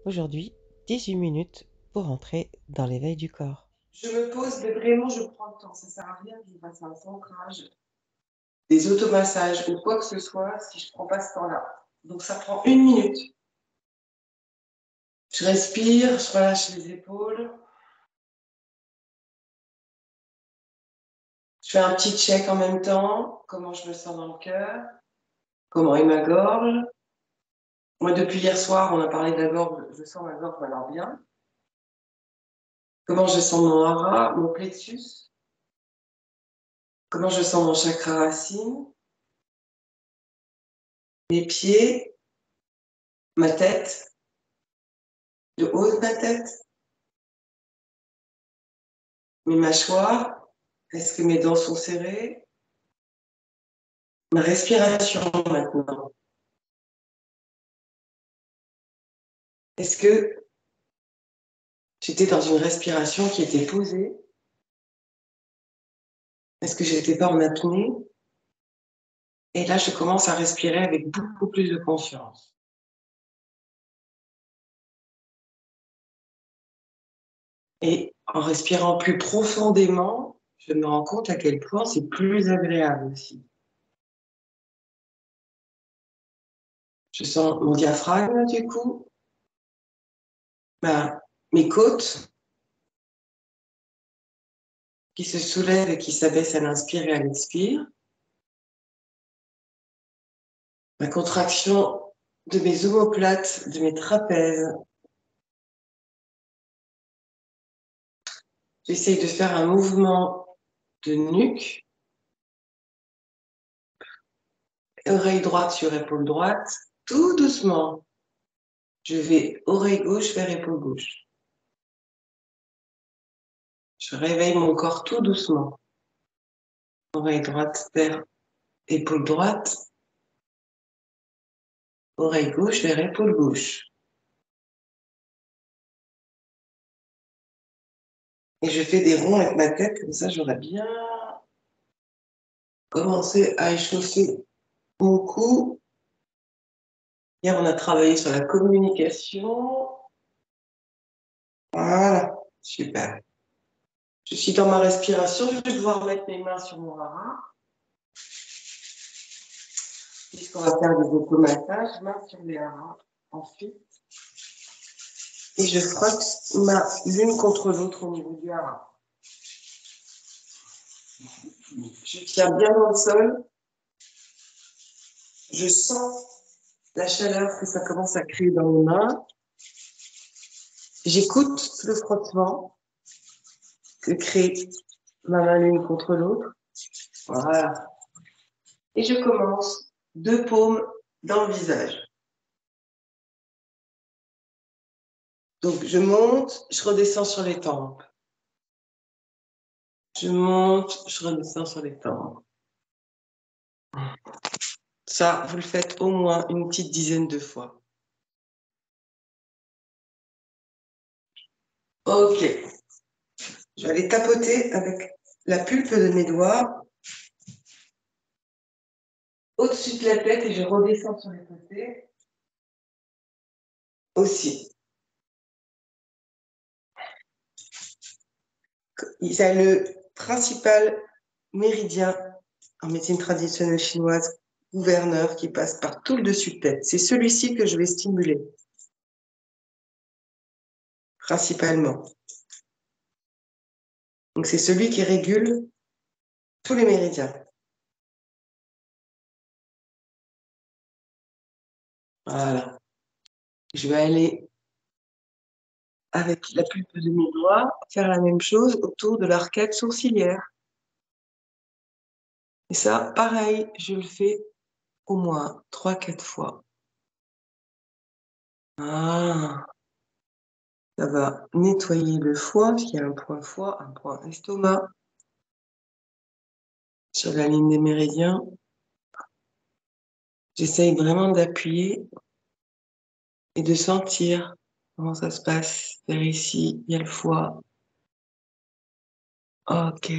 Aujourd'hui, 18 minutes pour entrer dans l'éveil du corps. Je me pose, mais vraiment, je prends le temps. Ça sert à rien que je fasse un centrage, des automassages ou quoi que ce soit si je prends pas ce temps-là. Donc, ça prend 1 minute. Je respire, je relâche les épaules. Je fais un petit check en même temps. Comment je me sens dans le cœur? Comment est ma gorge? Moi, depuis hier soir, on a parlé de la gorge. Je sens ma gorge maintenant bien. Comment je sens mon hara, mon plexus? Comment je sens mon chakra racine? Mes pieds, ma tête, le haut de ma tête, mes mâchoires. Est-ce que mes dents sont serrées? Ma respiration maintenant. Est-ce que j'étais dans une respiration qui était posée? Est-ce que j'étais pas en apnée? Et là, je commence à respirer avec beaucoup plus de conscience. Et en respirant plus profondément, je me rends compte à quel point c'est plus agréable aussi. Je sens mon diaphragme du coup, mes côtes qui se soulèvent et qui s'abaissent à l'inspire et à l'expire, ma contraction de mes omoplates, de mes trapèzes. J'essaye de faire un mouvement de nuque, oreille droite sur épaule droite, tout doucement. Je vais oreille gauche vers épaule gauche. Je réveille mon corps tout doucement. Oreille droite vers épaule droite, oreille gauche vers épaule gauche. Et je fais des ronds avec ma tête, comme ça j'aurais bien commencé à échauffer mon cou. Hier, on a travaillé sur la communication. Voilà, super. Je suis dans ma respiration, je vais devoir mettre mes mains sur mon hara. Puisqu'on va faire des automassages, mains sur les haras. Ensuite, et je frotte l'une contre l'autre au niveau du hara. Je tiens bien dans le sol. Je sens la chaleur que ça commence à créer dans mes mains. J'écoute le frottement que crée ma main l'une contre l'autre. Voilà. Et je commence 2 paumes dans le visage. Donc, je monte, je redescends sur les tempes. Je monte, je redescends sur les tempes. Ça, vous le faites au moins une petite dizaine de fois. Ok. Je vais aller tapoter avec la pulpe de mes doigts au-dessus de la tête et je redescends sur les côtés aussi. C'est le principal méridien en médecine traditionnelle chinoise, gouverneur, qui passe par tout le dessus de tête. C'est celui-ci que je vais stimuler, principalement. Donc, c'est celui qui régule tous les méridiens. Voilà. Je vais aller, avec la pulpe de mes doigts, faire la même chose autour de l'arcade sourcilière. Et ça, pareil, je le fais au moins 3-4 fois. Ah, ça va nettoyer le foie, parce qu'il y a un point foie, un point estomac sur la ligne des méridiens. J'essaye vraiment d'appuyer et de sentir comment ça se passe. Vers ici, il y a le foie. Ok.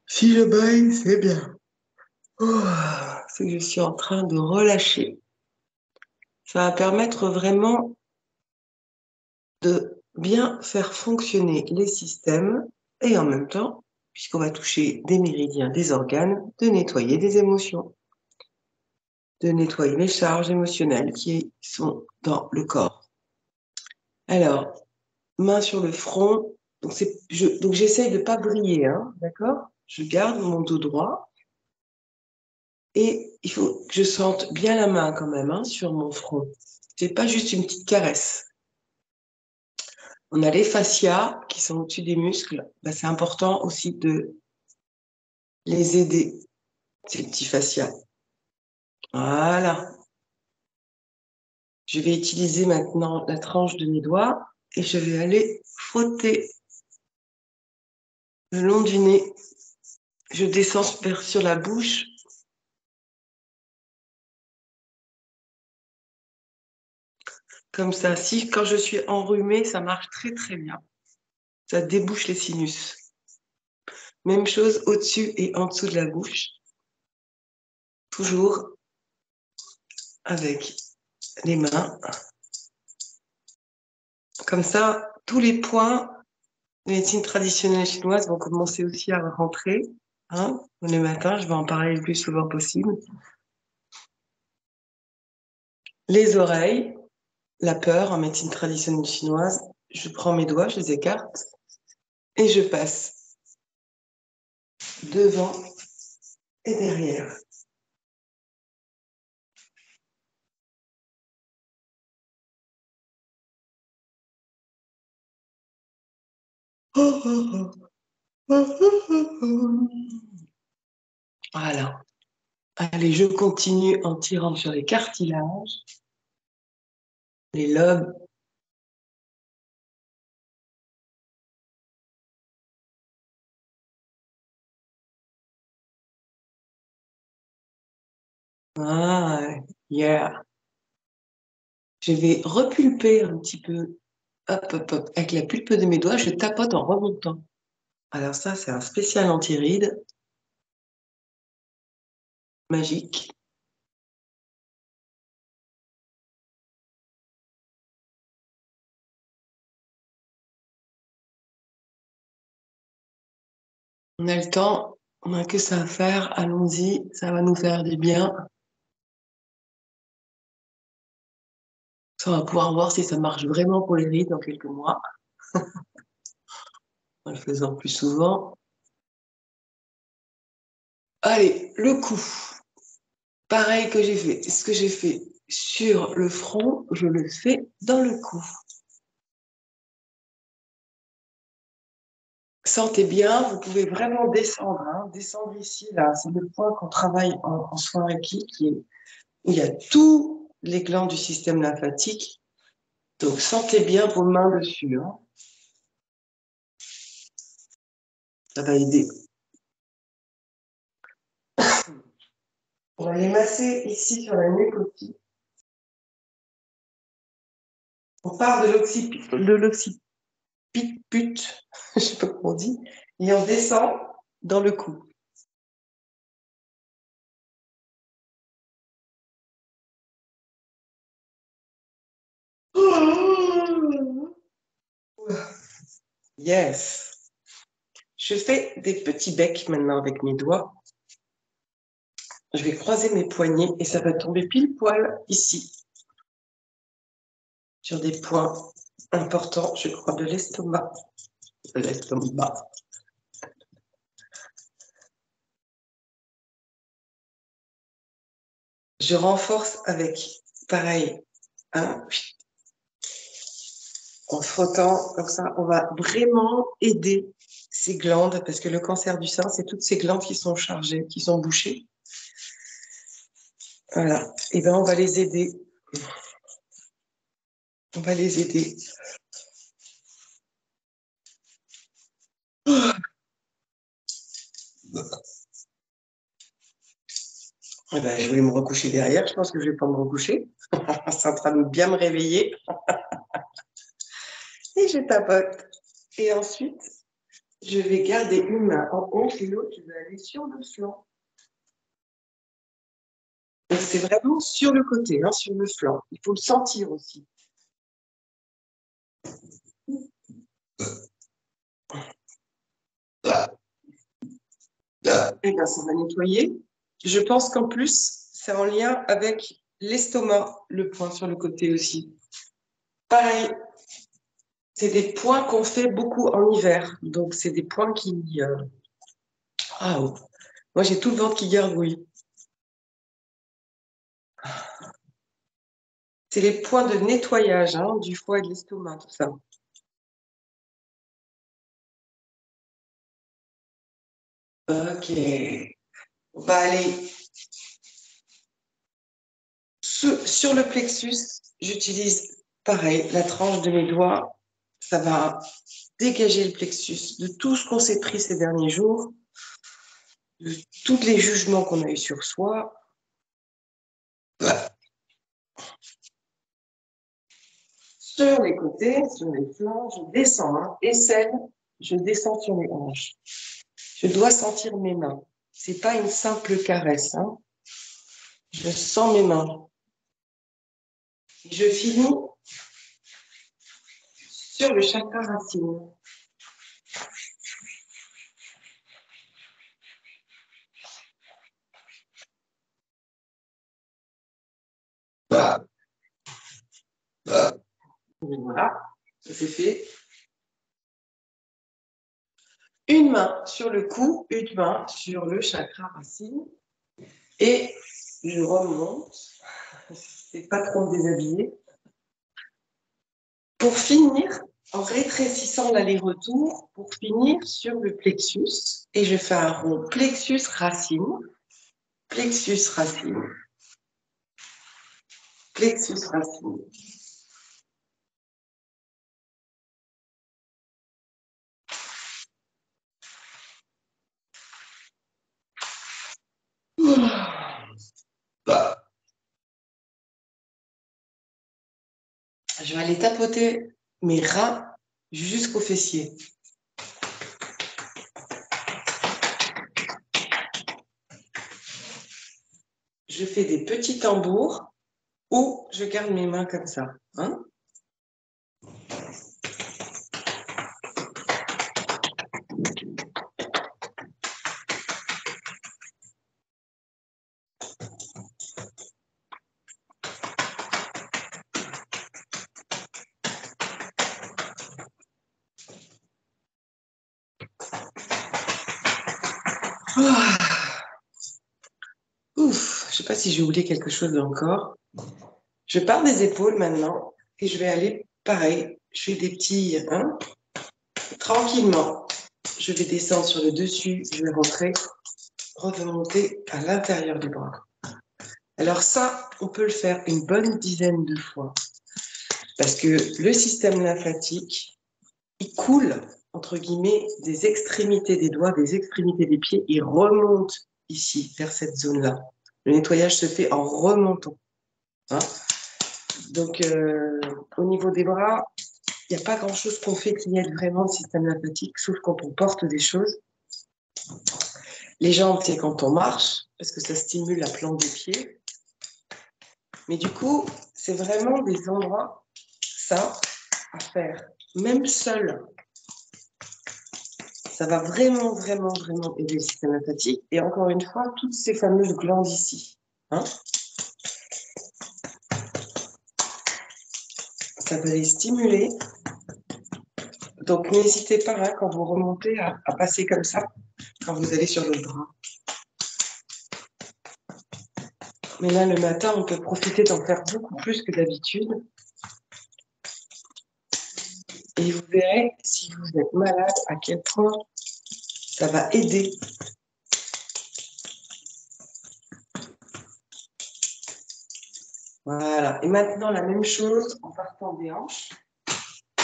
Si je baille, c'est bien. Oh, c'est que je suis en train de relâcher. Ça va permettre vraiment de bien faire fonctionner les systèmes et en même temps, puisqu'on va toucher des méridiens, des organes, de nettoyer des émotions, de nettoyer les charges émotionnelles qui sont dans le corps. Alors, main sur le front. Donc j'essaye de ne pas briller, hein, d'accord? Je garde mon dos droit et il faut que je sente bien la main quand même, hein, sur mon front. C'est pas juste une petite caresse. On a les fascias qui sont au-dessus des muscles. Ben, c'est important aussi de les aider, ces petits fascias. Voilà. Je vais utiliser maintenant la tranche de mes doigts et je vais aller frotter le long du nez. Je descends sur la bouche. Comme ça, si quand je suis enrhumée, ça marche très très bien. Ça débouche les sinus. Même chose au-dessus et en dessous de la bouche. Toujours avec les mains. Comme ça, tous les points de médecine traditionnelle chinoise vont commencer aussi à rentrer. Hein, le matin, je vais en parler le plus souvent possible. Les oreilles, la peur en médecine traditionnelle chinoise, je prends mes doigts, je les écarte et je passe devant et derrière. Voilà. Allez, je continue en tirant sur les cartilages, les lobes. Ah, yeah. Je vais repulper un petit peu. Hop, hop, hop. Avec la pulpe de mes doigts, je tapote en remontant. Alors ça, c'est un spécial anti-rides. Magique. On a le temps, on n'a que ça à faire. Allons-y, ça va nous faire du bien. Ça, on va pouvoir voir si ça marche vraiment pour les rides dans quelques mois, en le faisant plus souvent. Allez, le cou. Pareil que j'ai fait. Ce que j'ai fait sur le front, je le fais dans le cou. Sentez bien, vous pouvez vraiment descendre. Hein. Descendre ici, là, c'est le point qu'on travaille en soins Reiki, où il y a tous les glands du système lymphatique. Donc, sentez bien vos mains dessus. Hein. Ça va aider. On va les masser ici sur la nuque aussi. On part de l'occiput, je sais pas comment on dit, et on descend dans le cou. Yes. Je fais des petits becs maintenant avec mes doigts. Je vais croiser mes poignets et ça va tomber pile poil ici, sur des points importants, je crois, de l'estomac. De l'estomac. Je renforce avec, pareil, hein, en frottant comme ça, on va vraiment aider ces glandes, parce que le cancer du sein, c'est toutes ces glandes qui sont chargées, qui sont bouchées. Voilà. Et bien, on va les aider. On va les aider. Eh ben, je voulais me recoucher derrière. Je pense que je vais pas me recoucher. C'est en train de bien me réveiller. Et je tapote. Et ensuite, je vais garder une main en haut et l'autre, je vais aller sur le flanc. c'est vraiment sur le côté, hein, sur le flanc. Il faut le sentir aussi. Et bien, ça va nettoyer. Je pense qu'en plus, c'est en lien avec l'estomac, le point sur le côté aussi. Pareil, c'est des points qu'on fait beaucoup en hiver. Donc, c'est des points qui... Ah, oh. Moi, j'ai tout le ventre qui gargouille. C'est les points de nettoyage, hein, du foie et de l'estomac, tout ça. Ok. On va aller sur le plexus. J'utilise, pareil, la tranche de mes doigts. Ça va dégager le plexus de tout ce qu'on s'est pris ces derniers jours, de tous les jugements qu'on a eus sur soi. Sur les côtés, sur les flancs, je descends, hein, aisselle, je descends sur les hanches. Je dois sentir mes mains. C'est pas une simple caresse, hein. Je sens mes mains. Je finis sur le chakra racine. Voilà, ça c'est fait. Une main sur le cou, une main sur le chakra racine. Et je remonte. C'est pas trop me déshabiller. Pour finir, en rétrécissant l'aller-retour, pour finir sur le plexus. Et je fais un rond plexus racine, plexus racine, plexus racine. Je vais aller tapoter mes reins jusqu'au fessier. Je fais des petits tambours ou je garde mes mains comme ça. Hein? Ah. Ouf, je ne sais pas si j'ai oublié quelque chose encore. Je pars des épaules maintenant et je vais aller pareil. Je fais des petits, hein, tranquillement. Je vais descendre sur le dessus, je vais rentrer, remonter à l'intérieur du bras. Alors ça, on peut le faire une bonne dizaine de fois parce que le système lymphatique, il coule, entre guillemets, des extrémités des doigts, des extrémités des pieds, il remonte ici, vers cette zone-là. Le nettoyage se fait en remontant. Hein. Donc, au niveau des bras, il n'y a pas grand-chose qu'on fait qui aide vraiment le système lymphatique, sauf quand on porte des choses. Les jambes, c'est quand on marche, parce que ça stimule la plante des pieds. Mais du coup, c'est vraiment des endroits, ça, à faire, même seul. Ça va vraiment, vraiment, vraiment aider le système lymphatique. Et encore une fois, toutes ces fameuses glandes ici. Hein, ça va les stimuler. Donc, n'hésitez pas, hein, quand vous remontez, à passer comme ça, quand vous allez sur le bras. Mais là, le matin, on peut profiter d'en faire beaucoup plus que d'habitude. Et vous verrez, si vous êtes malade, à quel point ça va aider. Voilà. Et maintenant, la même chose en partant des hanches.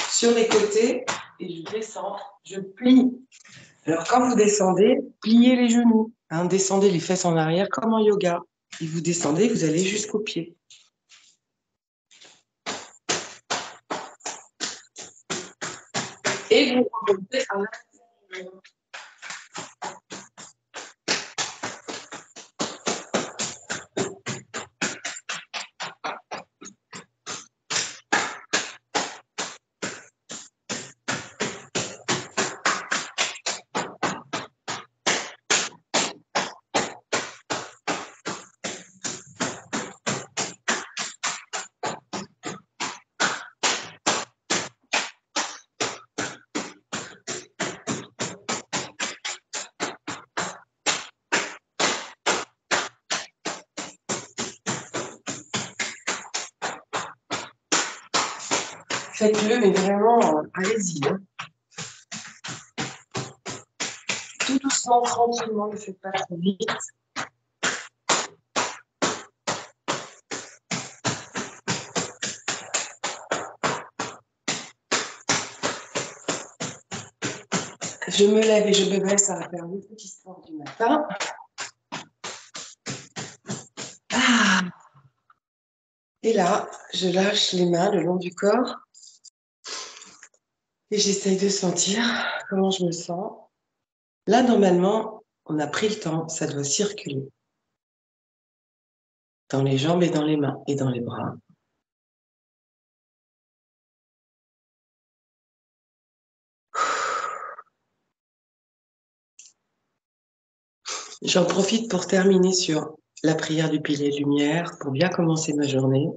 Sur les côtés, et je descends, je plie. Alors, quand vous descendez, pliez les genoux. Hein, descendez les fesses en arrière comme en yoga. Et vous descendez, vous allez jusqu'aux pieds. Et vous remontez à l'intérieur. Faites-le, mais vraiment, allez-y, hein. Tout doucement, tranquillement, ne faites pas trop vite. Je me lève et je me baisse, ça va faire le petit sport du matin. Ah. Et là, je lâche les mains le long du corps et j'essaye de sentir comment je me sens. Là, normalement, on a pris le temps, ça doit circuler dans les jambes et dans les mains et dans les bras. J'en profite pour terminer sur la prière du pilier lumière pour bien commencer ma journée.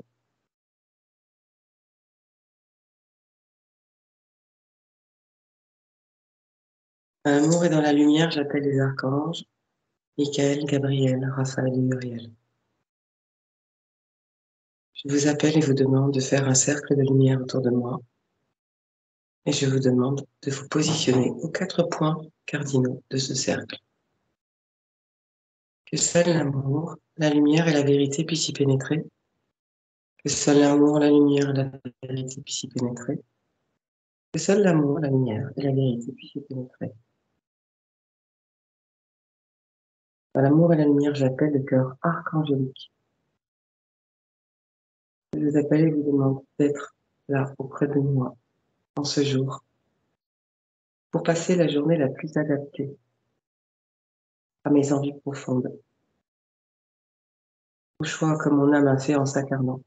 Dans l'amour et dans la lumière, j'appelle les archanges, Michael, Gabriel, Raphaël et Uriel. Je vous appelle et vous demande de faire un cercle de lumière autour de moi. Et je vous demande de vous positionner aux 4 points cardinaux de ce cercle. Que seul l'amour, la lumière et la vérité puissent y pénétrer. Que seul l'amour, la lumière et la vérité puissent y pénétrer. Que seul l'amour, la lumière et la vérité puissent y pénétrer. Dans l'amour et la lumière, j'appelle le cœur archangélique. Je vous appelle et vous demande d'être là auprès de moi en ce jour pour passer la journée la plus adaptée à mes envies profondes, au choix que mon âme a fait en s'incarnant.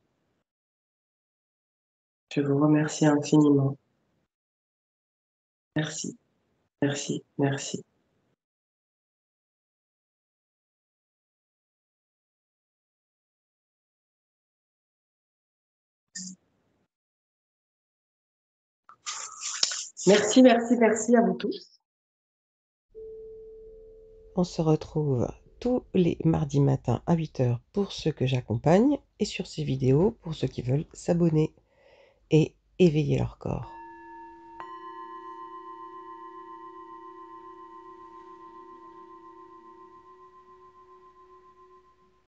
Je vous remercie infiniment. Merci, merci, merci. Merci, merci, merci à vous tous. On se retrouve tous les mardis matins à 8h pour ceux que j'accompagne et sur ces vidéos pour ceux qui veulent s'abonner et éveiller leur corps.